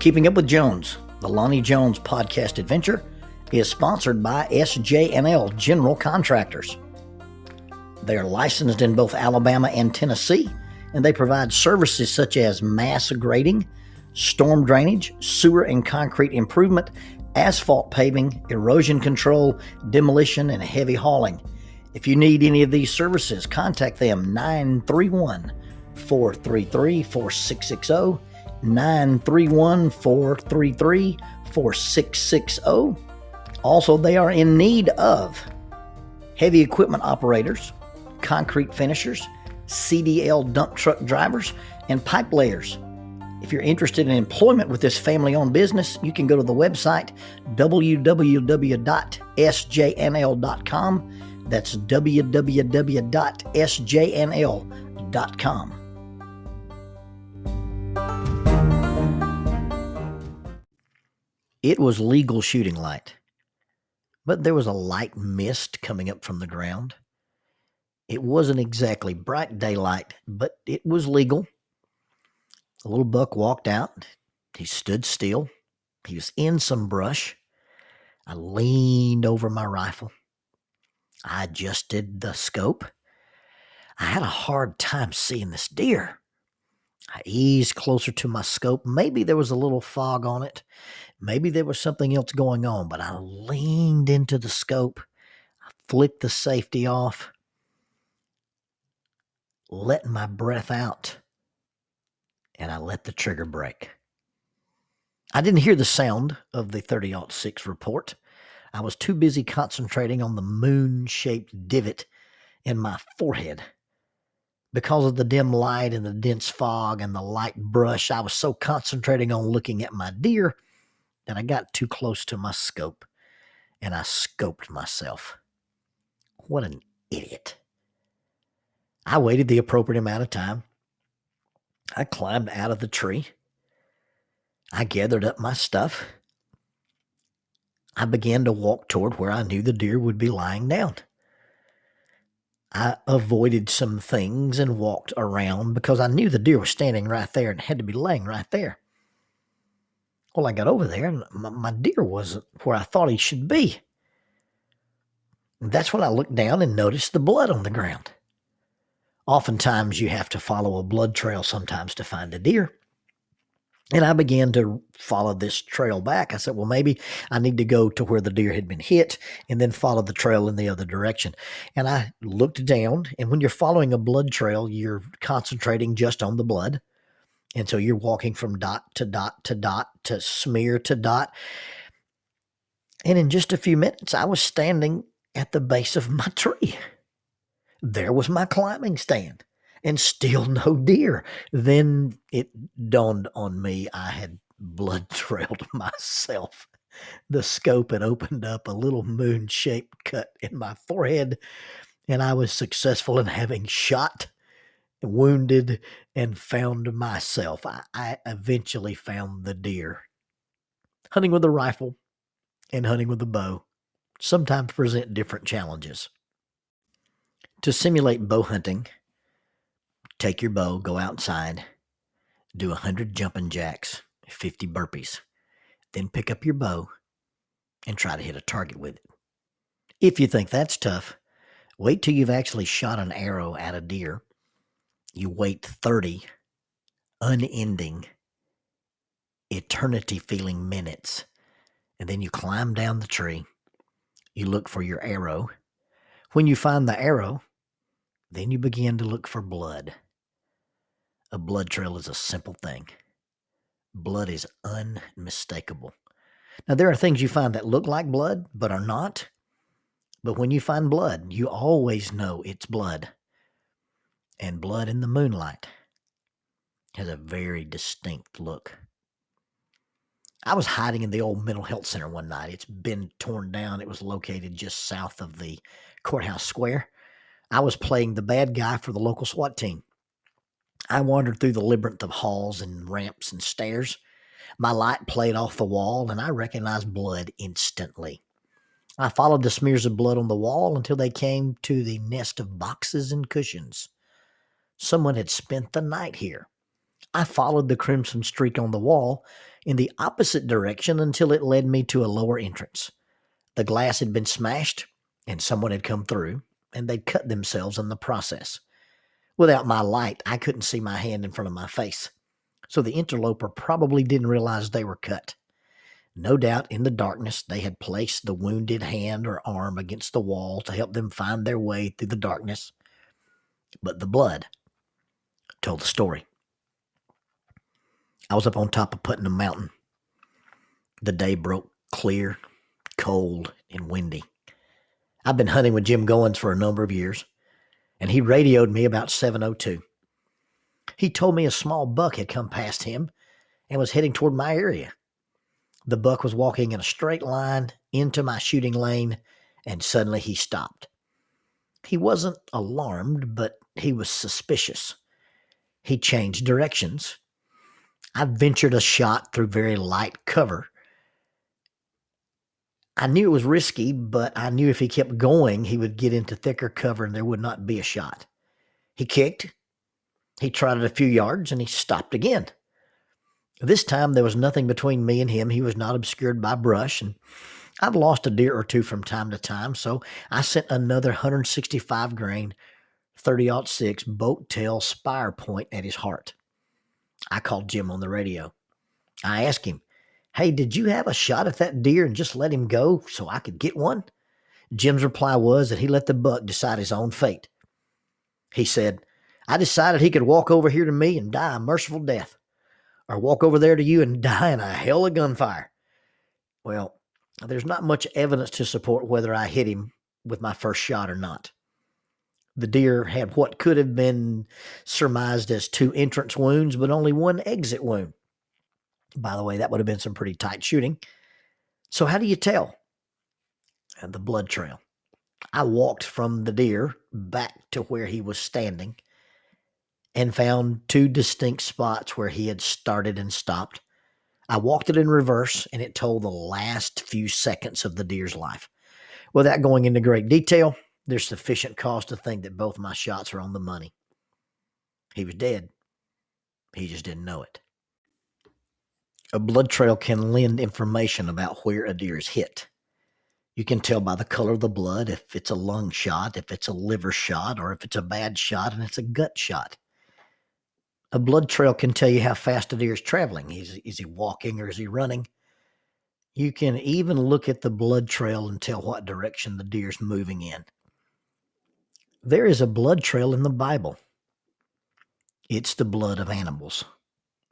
Keeping Up with Jones, the Lonnie Jones podcast adventure, is sponsored by SJ&L General Contractors. They are licensed in both Alabama and Tennessee, and they provide services such as mass grading, storm drainage, sewer and concrete improvement, asphalt paving, erosion control, demolition, and heavy hauling. If you need any of these services, contact them 931-433-4660, 931-433-4660. Also, they are in need of heavy equipment operators, concrete finishers, CDL dump truck drivers, and pipe layers. If you're interested in employment with this family-owned business, you can go to the website www.sjnl.com. That's www.sjnl.com. It was legal shooting light, but there was a light mist coming up from the ground. It wasn't exactly bright daylight, but it was legal. A little buck walked out. He stood still. He was in some brush. I leaned over my rifle. I adjusted the scope. I had a hard time seeing this deer. I eased closer to my scope. Maybe there was a little fog on it. Maybe there was something else going on, but I leaned into the scope. I flicked the safety off, let my breath out, and I let the trigger break. I didn't hear the sound of the 30-06 report. I was too busy concentrating on the moon-shaped divot in my forehead. Because of the dim light and the dense fog and the light brush, I was so concentrating on looking at my deer that I got too close to my scope, and I scoped myself. What an idiot. I waited the appropriate amount of time. I climbed out of the tree. I gathered up my stuff. I began to walk toward where I knew the deer would be lying down. I avoided some things and walked around because I knew the deer was standing right there and had to be laying right there. Well, I got over there and my deer wasn't where I thought he should be. And that's when I looked down and noticed the blood on the ground. Oftentimes you have to follow a blood trail sometimes to find a deer. And I began to follow this trail back. I said, well, maybe I need to go to where the deer had been hit and then follow the trail in the other direction. And I looked down, and when you're following a blood trail, you're concentrating just on the blood. And so you're walking from dot to dot to dot to smear to dot. And in just a few minutes, I was standing at the base of my tree. There was my climbing stand. And still no deer. Then it dawned on me I had blood trailed myself. The scope had opened up a little moon-shaped cut in my forehead, and I was successful in having shot, wounded, and found myself. I eventually found the deer. Hunting with a rifle and hunting with a bow sometimes present different challenges. To simulate bow hunting, take your bow, go outside, do 100 jumping jacks, 50 burpees, then pick up your bow and try to hit a target with it. If you think that's tough, wait till you've actually shot an arrow at a deer. You wait 30 unending, eternity-feeling minutes, and then you climb down the tree. You look for your arrow. When you find the arrow, then you begin to look for blood. A blood trail is a simple thing. Blood is unmistakable. Now, there are things you find that look like blood, but are not. But when you find blood, you always know it's blood. And blood in the moonlight has a very distinct look. I was hiding in the old mental health center one night. It's been torn down. It was located just south of the courthouse square. I was playing the bad guy for the local SWAT team. I wandered through the labyrinth of halls and ramps and stairs. My light played off the wall, and I recognized blood instantly. I followed the smears of blood on the wall until they came to the nest of boxes and cushions. Someone had spent the night here. I followed the crimson streak on the wall in the opposite direction until it led me to a lower entrance. The glass had been smashed, and someone had come through, and they'd cut themselves in the process. Without my light, I couldn't see my hand in front of my face, so the interloper probably didn't realize they were cut. No doubt in the darkness they had placed the wounded hand or arm against the wall to help them find their way through the darkness. But the blood told the story. I was up on top of Putnam Mountain. The day broke clear, cold, and windy. I've been hunting with Jim Goins for a number of years, and he radioed me about 7:02. He told me a small buck had come past him and was heading toward my area. The buck was walking in a straight line into my shooting lane, and suddenly he stopped. He wasn't alarmed, but he was suspicious. He changed directions. I ventured a shot through very light cover. I knew it was risky, but I knew if he kept going, he would get into thicker cover and there would not be a shot. He kicked. He trotted a few yards, and he stopped again. This time, there was nothing between me and him. He was not obscured by brush, and I've lost a deer or two from time to time, so I sent another 165 grain 30-06 boat tail spire point at his heart. I called Jim on the radio. I asked him, "Hey, did you have a shot at that deer and just let him go so I could get one?" Jim's reply was that he let the buck decide his own fate. He said, "I decided he could walk over here to me and die a merciful death, or walk over there to you and die in a hell of gunfire." Well, there's not much evidence to support whether I hit him with my first shot or not. The deer had what could have been surmised as 2 entrance wounds, but only 1 exit wound. By the way, that would have been some pretty tight shooting. So how do you tell? The blood trail. I walked from the deer back to where he was standing and found 2 distinct spots where he had started and stopped. I walked it in reverse, and it told the last few seconds of the deer's life. Without going into great detail, there's sufficient cause to think that both my shots are on the money. He was dead. He just didn't know it. A blood trail can lend information about where a deer is hit. You can tell by the color of the blood if it's a lung shot, if it's a liver shot, or if it's a bad shot and it's a gut shot. A blood trail can tell you how fast a deer is traveling. Is he walking or is he running? You can even look at the blood trail and tell what direction the deer's moving in. There is a blood trail in the Bible. It's the blood of animals: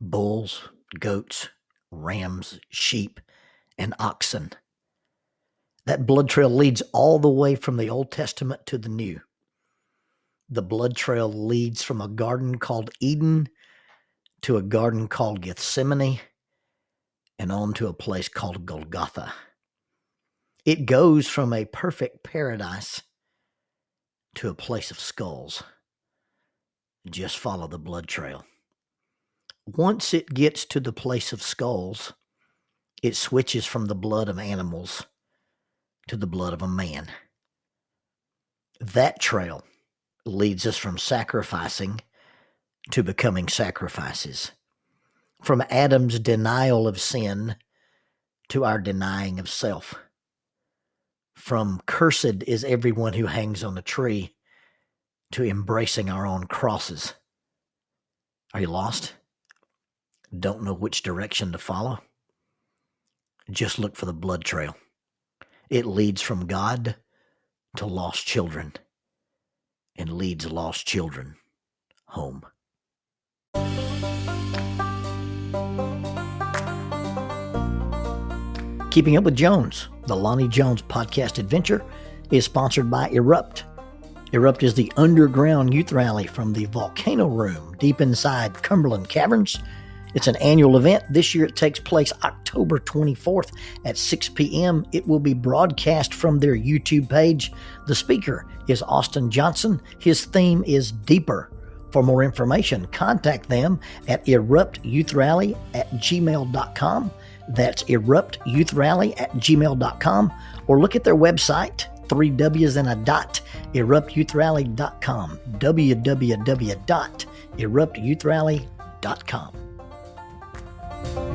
bulls, goats, rams, sheep, and oxen. That blood trail leads all the way from the Old Testament to the New. The blood trail leads from a garden called Eden to a garden called Gethsemane and on to a place called Golgotha. It goes from a perfect paradise to a place of skulls. Just follow the blood trail. Once it gets to the place of skulls, it switches from the blood of animals to the blood of a man. That trail leads us from sacrificing to becoming sacrifices, from Adam's denial of sin to our denying of self, from cursed is everyone who hangs on a tree to embracing our own crosses. Are you lost? Don't know which direction to follow? Just look for the blood trail. It leads from God to lost children and leads lost children home. Keeping Up with Jones, the Lonnie Jones podcast adventure, is sponsored by Erupt. Erupt is the underground youth rally from the Volcano Room deep inside Cumberland Caverns. It's an annual event. This year it takes place October 24th at 6 p.m. It will be broadcast from their YouTube page. The speaker is Austin Johnson. His theme is Deeper. For more information, contact them at eruptyouithrally@gmail.com. That's eruptyouithrally@gmail.com, or look at their website, 3 W's and a dot, eruptyouithrally.com, www.eruptyouithrally.com. unmistakable.com.